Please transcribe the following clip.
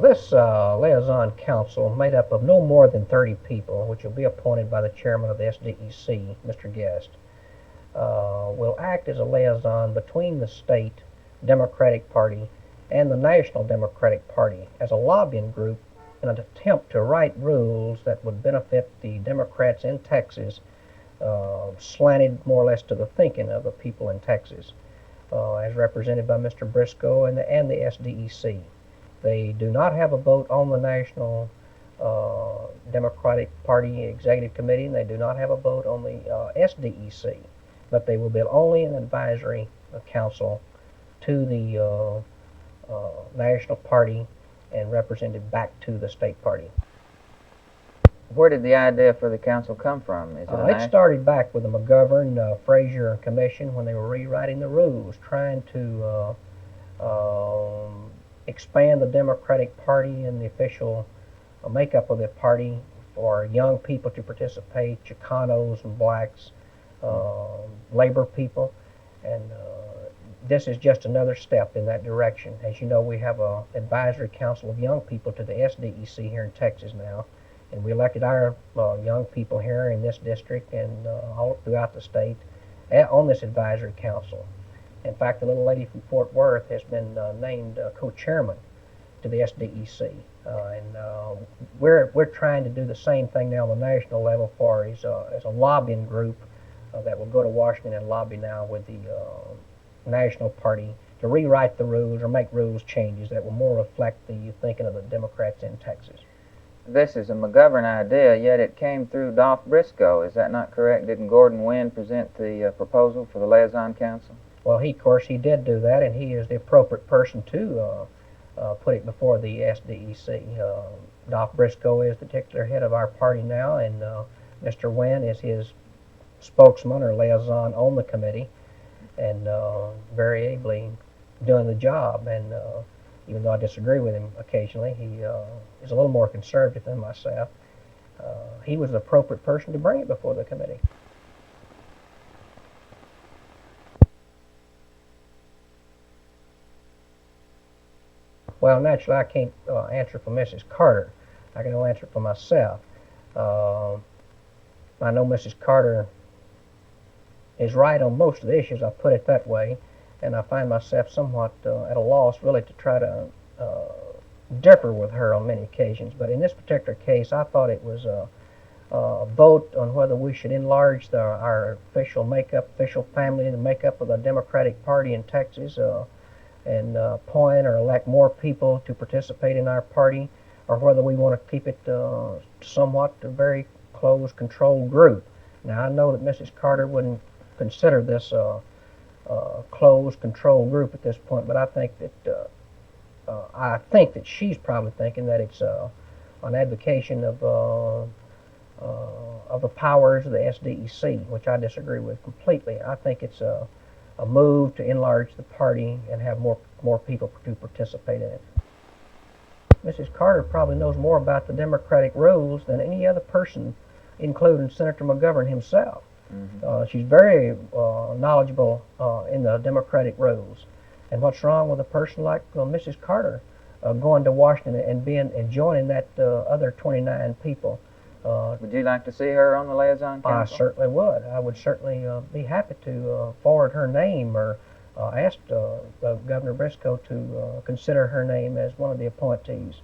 This liaison council, made up of no more than 30 people, which will be appointed by the chairman of the SDEC, Mr. Guest, will act as a liaison between the state Democratic Party and the National Democratic Party as a lobbying group in an attempt to write rules that would benefit the Democrats in Texas, slanted more or less to the thinking of the people in Texas, as represented by Mr. Briscoe and the SDEC. They do not have a vote on the National Democratic Party Executive Committee, and they do not have a vote on the SDEC, but they will be only an advisory council to the National Party and represented back to the state party. Where did the idea for the council come from? Is it It started back with the McGovern, Frazier Commission when they were rewriting the rules, trying to expand the Democratic Party and the official makeup of the party for young people to participate, Chicanos and blacks, labor people, and this is just another step in that direction. As you know, we have an advisory council of young people to the SDEC here in Texas now, and we elected our young people here in this district and all throughout the state on this advisory council. In fact, the little lady from Fort Worth has been named co-chairman to the SDEC, and we're trying to do the same thing now on the national level for as a lobbying group that will go to Washington and lobby now with the National Party to rewrite the rules or make rules changes that will more reflect the thinking of the Democrats in Texas. This is a McGovern idea, yet it came through Dolph Briscoe. Is that not correct? Didn't Gordon Wynn present the proposal for the liaison council? Well, of course, he did do that, and he is the appropriate person to put it before the SDEC. Dolph Briscoe is the titular head of our party now, and Mr. Wynn is his spokesman or liaison on the committee, and very ably doing the job. And even though I disagree with him occasionally, he is a little more conservative than myself. He was the appropriate person to bring it before the committee. Well, naturally, I can't answer for Mrs. Carter. I can only answer for myself. I know Mrs. Carter is right on most of the issues, I'll put it that way, and I find myself somewhat at a loss really to try to differ with her on many occasions. But in this particular case, I thought it was a vote on whether we should enlarge our official makeup, official family, the makeup of the Democratic Party in Texas, and appoint or elect more people to participate in our party, or whether we want to keep it somewhat a very closed, controlled group. Now, I know that Mrs. Carter wouldn't consider this a closed, controlled group at this point, but I think that she's probably thinking that it's an advocation of the powers of the SDEC, which I disagree with completely. I think it's a move to enlarge the party and have more people to participate in it. Mrs. Carter probably knows more about the Democratic rules than any other person, including Senator McGovern himself. Mm-hmm. She's very knowledgeable in the Democratic rules. And what's wrong with a person like Mrs. Carter going to Washington and joining that other 29 people? Would you like to see her on the liaison council? I certainly would. I would certainly be happy to forward her name or ask Governor Briscoe to consider her name as one of the appointees.